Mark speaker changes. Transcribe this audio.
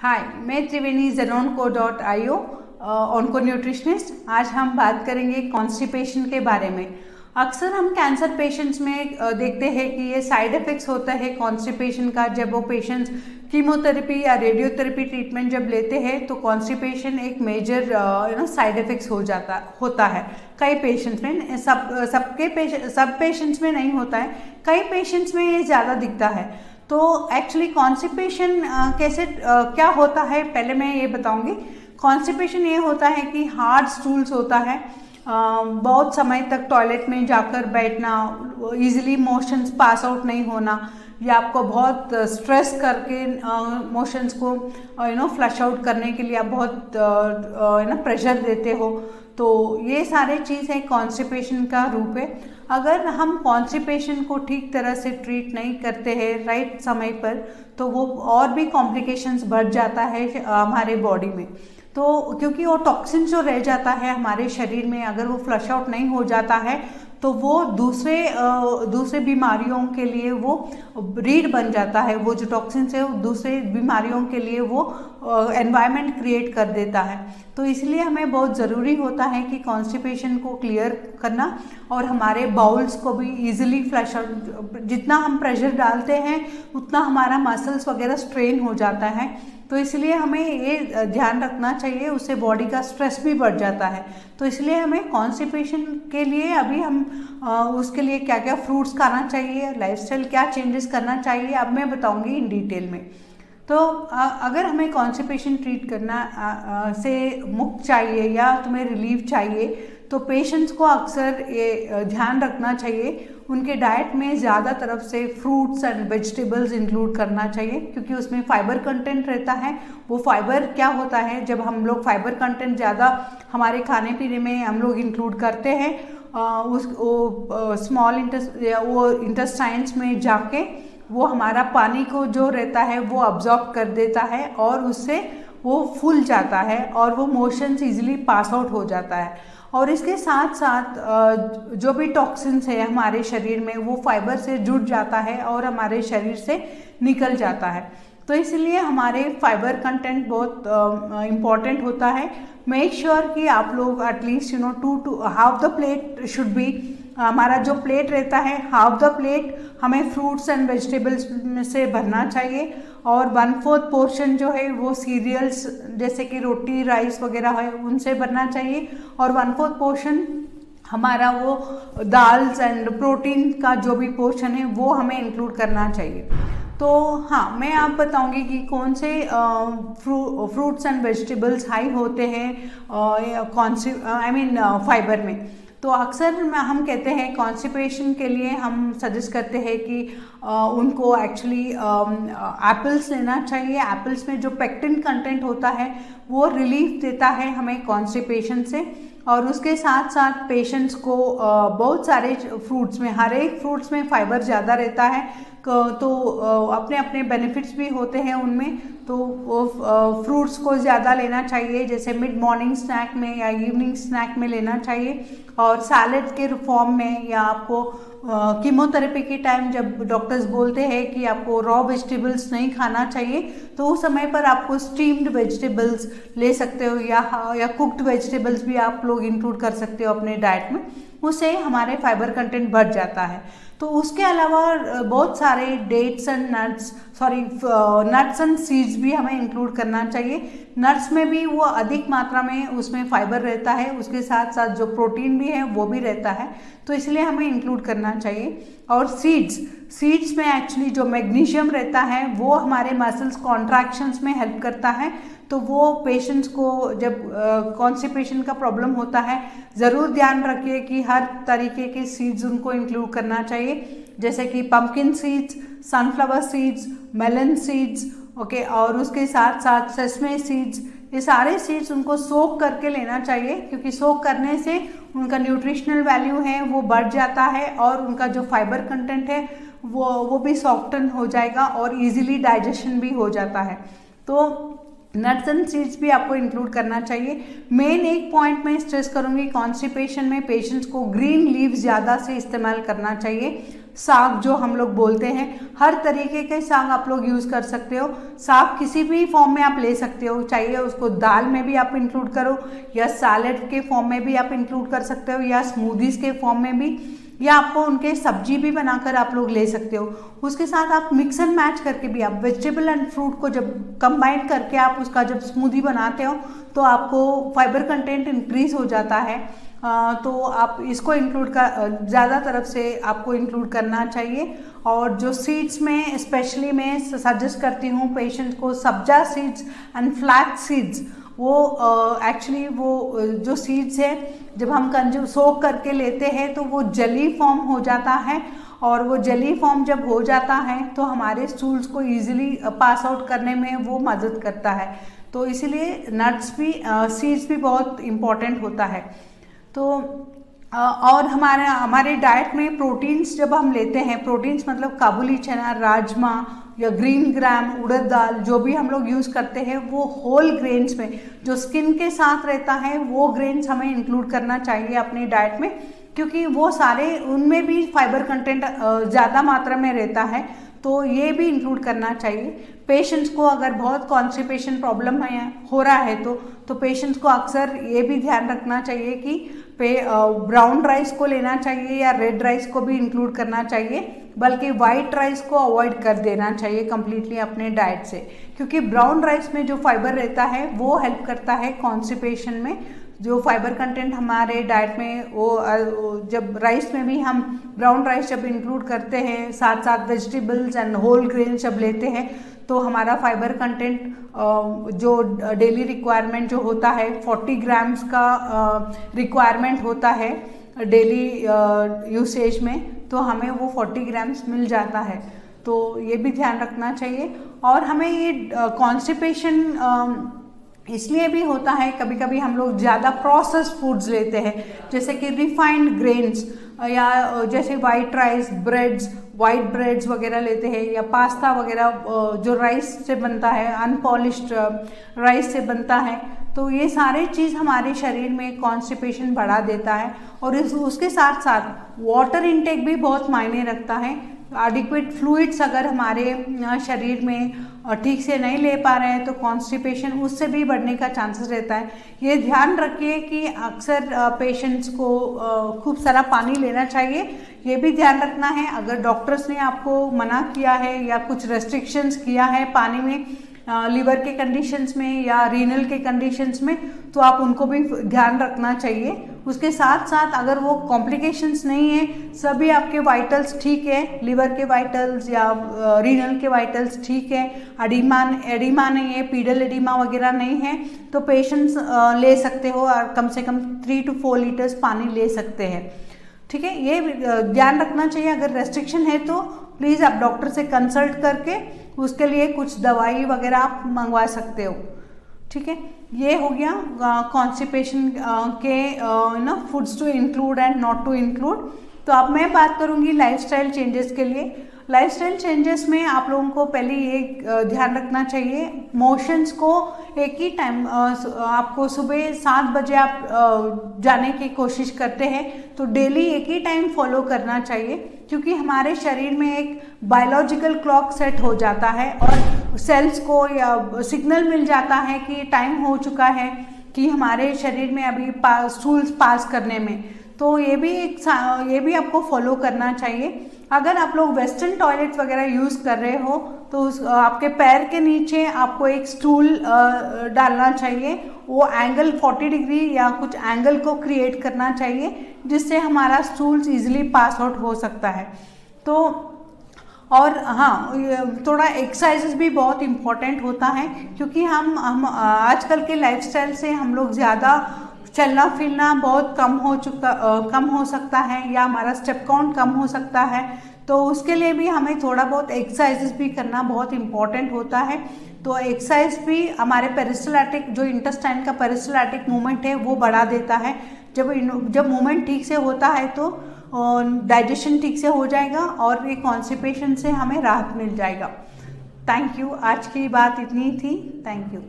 Speaker 1: हाय, मैं त्रिवेणी zenonco.io onco nutritionist. आज हम बात करेंगे कॉन्स्टिपेशन के बारे में। अक्सर हम कैंसर पेशेंट्स में देखते हैं कि ये साइड इफ़ेक्ट्स होता है कॉन्स्टिपेशन का। जब वो पेशेंट्स कीमोथेरेपी या रेडियोथेरेपी ट्रीटमेंट जब लेते हैं तो कॉन्स्टिपेशन एक मेजर साइड इफ़ेक्ट्स होता है कई पेशेंट्स में। सब पेशेंट्स में नहीं होता है, कई पेशेंट्स में ये ज़्यादा दिखता है। तो एक्चुअली कॉन्स्टिपेशन क्या होता है पहले मैं ये बताऊंगी। कॉन्स्टिपेशन ये होता है कि हार्ड स्टूल्स होता है, बहुत समय तक टॉयलेट में जाकर बैठना, इजीली मोशंस पास आउट नहीं होना, या आपको बहुत स्ट्रेस करके मोशंस को फ्लश आउट करने के लिए आप बहुत प्रेशर देते हो। तो ये सारे चीज़ कॉन्स्टिपेशन का रूप है। अगर हम कॉन्स्टिपेशन को ठीक तरह से ट्रीट नहीं करते हैं राइट समय पर, तो वो और भी कॉम्प्लिकेशंस बढ़ जाता है हमारे बॉडी में। तो क्योंकि वो टॉक्सिन जो रह जाता है हमारे शरीर में, अगर वो फ्लश आउट नहीं हो जाता है तो वो दूसरे बीमारियों के लिए वो रीढ़ बन जाता है। वो जो टॉक्सिन है वो दूसरे बीमारियों के लिए वो एनवायरनमेंट क्रिएट कर देता है। तो इसलिए हमें बहुत ज़रूरी होता है कि कॉन्स्टिपेशन को क्लियर करना और हमारे बाउल्स को भी इजीली फ्लश आउट। जितना हम प्रेशर डालते हैं उतना हमारा मसल्स वगैरह स्ट्रेन हो जाता है। तो इसलिए हमें ये ध्यान रखना चाहिए, उससे बॉडी का स्ट्रेस भी बढ़ जाता है। तो इसलिए हमें कॉन्स्टिपेशन के लिए अभी हम उसके लिए क्या क्या फ्रूट्स खाना चाहिए, लाइफस्टाइल क्या चेंजेस करना चाहिए, अब मैं बताऊंगी इन डिटेल में। तो अगर हमें कॉन्स्टिपेशन ट्रीट करना से मुक्त चाहिए या तुम्हें रिलीफ चाहिए तो पेशेंट्स को अक्सर ये ध्यान रखना चाहिए उनके डाइट में ज़्यादा तरफ से फ्रूट्स एंड वेजिटेबल्स इंक्लूड करना चाहिए, क्योंकि उसमें फाइबर कंटेंट रहता है। वो फाइबर क्या होता है, जब हम लोग फाइबर कंटेंट ज़्यादा हमारे खाने पीने में हम लोग इंक्लूड करते हैं वो इंटेस्टाइन्स में जाके वो हमारा पानी को जो रहता है वो अब्जॉर्ब कर देता है और उससे वो फूल जाता है और वो मोशंस इजीली पास आउट हो जाता है। और इसके साथ साथ जो भी टॉक्सिन्स है हमारे शरीर में वो फाइबर से जुड़ जाता है और हमारे शरीर से निकल जाता है। तो इसलिए हमारे फाइबर कंटेंट बहुत इम्पॉर्टेंट होता है। मेक श्योर कि आप लोग at least half the plate should be, हमारा जो प्लेट रहता है हाफ द प्लेट हमें फ्रूट्स एंड वेजिटेबल्स में से भरना चाहिए, और 1/4 पोर्शन जो है वो सीरियल्स जैसे कि रोटी राइस वगैरह है उनसे भरना चाहिए, और 1/4 पोर्शन हमारा वो दाल्स एंड प्रोटीन का जो भी पोर्शन है वो हमें इंक्लूड करना चाहिए। तो हाँ, मैं आप बताऊंगी कि कौन से फ्रूट्स एंड वेजिटेबल्स हाई होते हैं फाइबर में। तो अक्सर हम कहते हैं कॉन्स्टिपेशन के लिए हम सजेस्ट करते हैं कि उनको एक्चुअली एप्पल्स लेना चाहिए। एप्पल्स में जो पेक्टिन कंटेंट होता है वो रिलीफ देता है हमें कॉन्स्टिपेशन से। और उसके साथ साथ पेशेंट्स को बहुत सारे फ्रूट्स में, हर एक फ्रूट्स में फाइबर ज़्यादा रहता है, तो अपने अपने बेनिफिट्स भी होते हैं उनमें। तो फ्रूट्स को ज़्यादा लेना चाहिए, जैसे मिड मॉर्निंग स्नैक में या इवनिंग स्नैक में लेना चाहिए, और सैलेड के फॉर्म में, या आपको कीमोथेरेपी के टाइम जब डॉक्टर्स बोलते हैं कि आपको रॉ वेजिटेबल्स नहीं खाना चाहिए तो उस समय पर आपको स्टीम्ड वेजिटेबल्स ले सकते हो, या कुक्ड वेजिटेबल्स भी आप लोग इंक्लूड कर सकते हो अपने डाइट में। उससे हमारे फाइबर कंटेंट बढ़ जाता है। तो उसके अलावा बहुत सारे नट्स एंड सीड्स भी हमें इंक्लूड करना चाहिए। नट्स में भी वो अधिक मात्रा में उसमें फाइबर रहता है, उसके साथ साथ जो प्रोटीन भी है वो भी रहता है, तो इसलिए हमें इंक्लूड करना चाहिए। और सीड्स में एक्चुअली जो मैग्नीशियम रहता है वो हमारे मसल्स कॉन्ट्रैक्शंस में हेल्प करता है। तो वो पेशेंट्स को जब कॉन्स्टिपेशन का प्रॉब्लम होता है ज़रूर ध्यान रखिए कि हर तरीके के सीड्स उनको इंक्लूड करना चाहिए, जैसे कि pumpkin seeds, sunflower seeds, melon seeds, okay, और उसके साथ साथ सेसमे सीड्स। ये सारे सीड्स उनको सोक करके लेना चाहिए, क्योंकि सोक करने से उनका न्यूट्रिशनल वैल्यू है वो बढ़ जाता है और उनका जो फाइबर कंटेंट है वो भी सॉफ्टन हो जाएगा और इजीली डाइजेशन भी हो जाता है। तो नट्स एंड सीड्स भी आपको इंक्लूड करना चाहिए। मेन एक पॉइंट मैं स्ट्रेस करूंगी, कॉन्स्टिपेशन में पेशेंट्स को ग्रीन लीव्स ज़्यादा से इस्तेमाल करना चाहिए। साग जो हम लोग बोलते हैं, हर तरीके के साग आप लोग यूज़ कर सकते हो। साग किसी भी फॉर्म में आप ले सकते हो, चाहिए उसको दाल में भी आप इंक्लूड करो, या सैलेड के फॉर्म में भी आप इंक्लूड कर सकते हो, या स्मूदीज़ के फॉर्म में भी, या आपको उनके सब्जी भी बनाकर आप लोग ले सकते हो। उसके साथ आप मिक्स एंड मैच करके भी, आप वेजिटेबल एंड फ्रूट को जब कंबाइन करके आप उसका जब स्मूदी बनाते हो तो आपको फाइबर कंटेंट इंक्रीज हो जाता है। तो आप इसको इंक्लूड कर, ज़्यादा तरफ से आपको इंक्लूड करना चाहिए। और जो सीड्स में स्पेशली मैं सजेस्ट करती हूँ पेशेंट को, सब्जा सीड्स एंड फ्लैक्स सीड्स, वो एक्चुअली वो जो सीड्स है जब हम सोक करके लेते हैं तो वो जली फॉर्म हो जाता है, और वो जली फॉर्म जब हो जाता है तो हमारे स्टूल्स को इजीली पास आउट करने में वो मदद करता है। तो इसीलिए नट्स भी, सीड्स भी बहुत इम्पॉर्टेंट होता है। तो और हमारे डाइट में प्रोटीन्स जब हम लेते हैं, प्रोटीन्स मतलब काबुली चना, राजमा या ग्रीन ग्राम, उड़द दाल, जो भी हम लोग यूज़ करते हैं वो होल ग्रेन्स में जो स्किन के साथ रहता है वो ग्रेन्स हमें इंक्लूड करना चाहिए अपने डाइट में, क्योंकि वो सारे, उनमें भी फाइबर कंटेंट ज़्यादा मात्रा में रहता है, तो ये भी इंक्लूड करना चाहिए। पेशेंट्स को अगर बहुत कॉन्स्टिपेशन प्रॉब्लम हो रहा है तो पेशेंट्स को अक्सर ये भी ध्यान रखना चाहिए कि ब्राउन राइस को लेना चाहिए या रेड राइस को भी इंक्लूड करना चाहिए, बल्कि वाइट राइस को अवॉइड कर देना चाहिए कम्प्लीटली अपने डाइट से, क्योंकि ब्राउन राइस में जो फाइबर रहता है वो हेल्प करता है कॉन्स्टिपेशन में। जो फाइबर कंटेंट हमारे डाइट में वो जब राइस में भी हम ब्राउन राइस जब इंक्लूड करते हैं, साथ साथ वेजिटेबल्स एंड होल ग्रेन जब लेते हैं, तो हमारा फाइबर कंटेंट जो डेली रिक्वायरमेंट जो होता है 40 ग्राम्स का रिक्वायरमेंट होता है डेली यूसेज में, तो हमें वो 40 ग्राम्स मिल जाता है। तो ये भी ध्यान रखना चाहिए। और हमें ये कॉन्स्टिपेशन इसलिए भी होता है, कभी कभी हम लोग ज़्यादा प्रोसेस्ड फूड्स लेते हैं, जैसे कि रिफाइंड ग्रेन्स, या जैसे white rice, breads, white breads वगैरह लेते हैं, या पास्ता वगैरह जो राइस से बनता है, अनपॉलिश्ड राइस से बनता है, तो ये सारे चीज़ हमारे शरीर में कॉन्स्टिपेशन बढ़ा देता है। और उसके साथ साथ वाटर इनटेक भी बहुत मायने रखता है। एडिक्वेट फ्लूइड्स अगर हमारे शरीर में ठीक से नहीं ले पा रहे हैं तो कॉन्स्टिपेशन उससे भी बढ़ने का चांसेस रहता है। ये ध्यान रखिए कि अक्सर पेशेंट्स को खूब सारा पानी लेना चाहिए। ये भी ध्यान रखना है, अगर डॉक्टर्स ने आपको मना किया है या कुछ रेस्ट्रिक्शंस किया है पानी में, लीवर के कंडीशंस में या रीनल के कंडीशंस में, तो आप उनको भी ध्यान रखना चाहिए। उसके साथ साथ अगर वो कॉम्प्लिकेशंस नहीं है, सभी आपके वाइटल्स ठीक है, लीवर के वाइटल्स या रीनल के वाइटल्स ठीक है, एडिमा नहीं है, पीडल एडिमा वगैरह नहीं है, तो पेशेंट्स ले सकते हो और कम से कम 3 to 4 लीटर्स पानी ले सकते हैं। ठीक है, ये ध्यान रखना चाहिए। अगर रेस्ट्रिक्शन है तो प्लीज़ आप डॉक्टर से कंसल्ट करके उसके लिए कुछ दवाई वगैरह आप मंगवा सकते हो। ठीक है, ये हो गया कॉन्स्टिपेशन के foods to include and not to include. तो अब मैं बात करूंगी लाइफस्टाइल चेंजेस के लिए। लाइफस्टाइल चेंजेस में आप लोगों को पहले ये ध्यान रखना चाहिए, मोशंस को एक ही टाइम, आपको सुबह 7 बजे आप जाने की कोशिश करते हैं तो डेली एक ही टाइम फॉलो करना चाहिए, क्योंकि हमारे शरीर में एक बायोलॉजिकल क्लॉक सेट हो जाता है और सेल्स को या सिग्नल मिल जाता है कि टाइम हो चुका है कि हमारे शरीर में अभी स्टूल्स पास करने में। तो ये भी आपको फॉलो करना चाहिए। अगर आप लोग वेस्टर्न टॉयलेट वगैरह यूज़ कर रहे हो तो आपके पैर के नीचे आपको एक स्टूल डालना चाहिए, वो एंगल 40 डिग्री या कुछ एंगल को क्रिएट करना चाहिए, जिससे हमारा स्टूल्स इजीली पास आउट हो सकता है। तो और हाँ, थोड़ा एक्सरसाइजेस भी बहुत इम्पॉर्टेंट होता है, क्योंकि हम आजकल के लाइफस्टाइल से हम लोग ज़्यादा चलना फिरना बहुत कम हो सकता है, या हमारा स्टेप काउंट कम हो सकता है, तो उसके लिए भी हमें थोड़ा बहुत एक्सरसाइजेस भी करना बहुत इम्पॉर्टेंट होता है। तो एक्सरसाइज भी हमारे पेरिस्टैल्टिक, जो इंटेस्टाइन का पेरिस्टैल्टिक मूवमेंट है वो बढ़ा देता है। जब मूवमेंट ठीक से होता है तो डाइजेशन ठीक से हो जाएगा और ये कॉन्स्टिपेशन से हमें राहत मिल जाएगा। थैंक यू, आज की बात इतनी ही थी। Thank you.